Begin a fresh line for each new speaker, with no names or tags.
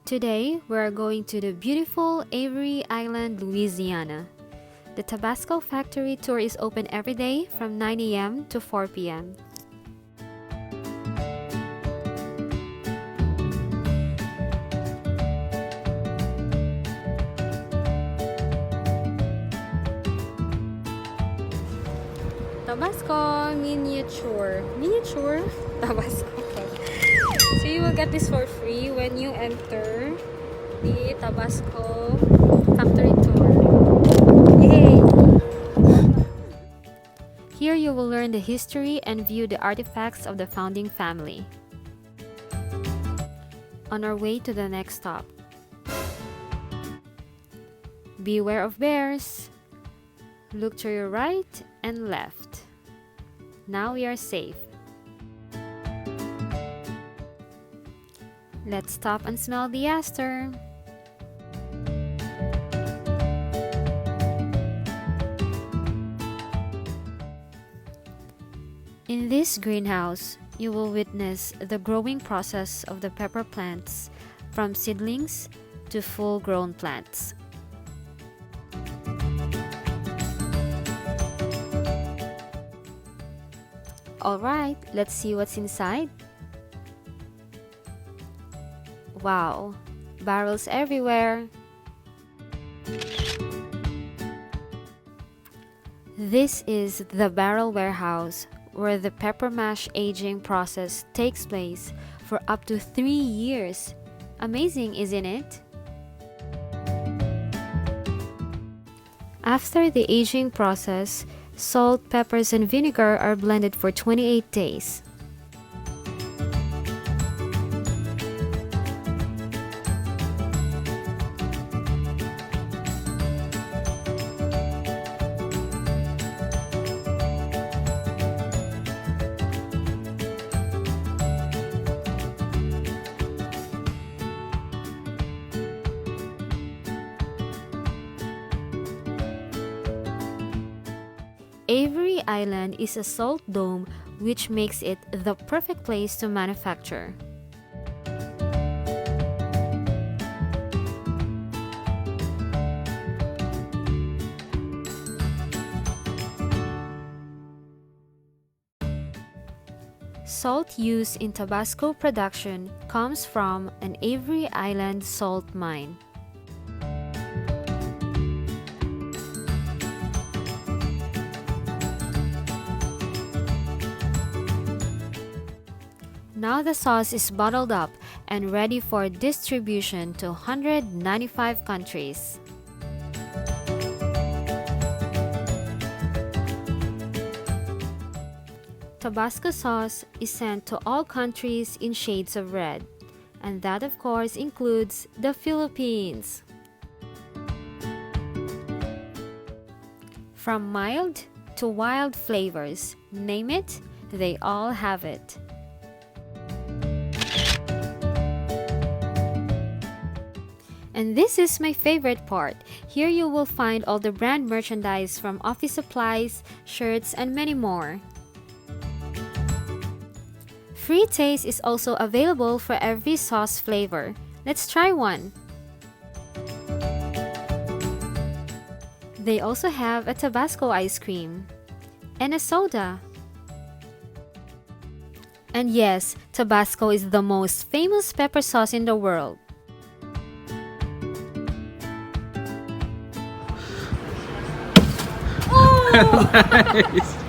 Today, we are going to the beautiful Avery Island, Louisiana. The Tabasco Factory Tour is open every day from 9 a.m. to 4 p.m. Tabasco miniature Tabasco. So you will get this for free when you enter the Tabasco Factory Tour. Yay! Here you will learn the history and view the artifacts of the founding family. On our way to the next stop. Beware of bears. Look to your right and left. Now we are safe. Let's stop and smell the aster. In this greenhouse, you will witness the growing process of the pepper plants from seedlings to full-grown plants. Alright, let's see what's inside. Wow, barrels everywhere. This is the barrel warehouse where the pepper mash aging process takes place for up to 3 years. Amazing, isn't it? After the aging process, salt, peppers, and vinegar are blended for 28 days. Avery Island is a salt dome which makes it the perfect place to manufacture. Salt used in Tabasco production comes from an Avery Island salt mine. Now the sauce is bottled up and ready for distribution to 195 countries. Tabasco sauce is sent to all countries in shades of red, and that of course includes the Philippines. From mild to wild flavors, name it, they all have it. And this is my favorite part. Here you will find all the brand merchandise from office supplies, shirts, and many more. Free taste is also available for every sauce flavor. Let's try one. They also have a Tabasco ice cream and a soda. And yes, Tabasco is the most famous pepper sauce in the world.
Nice.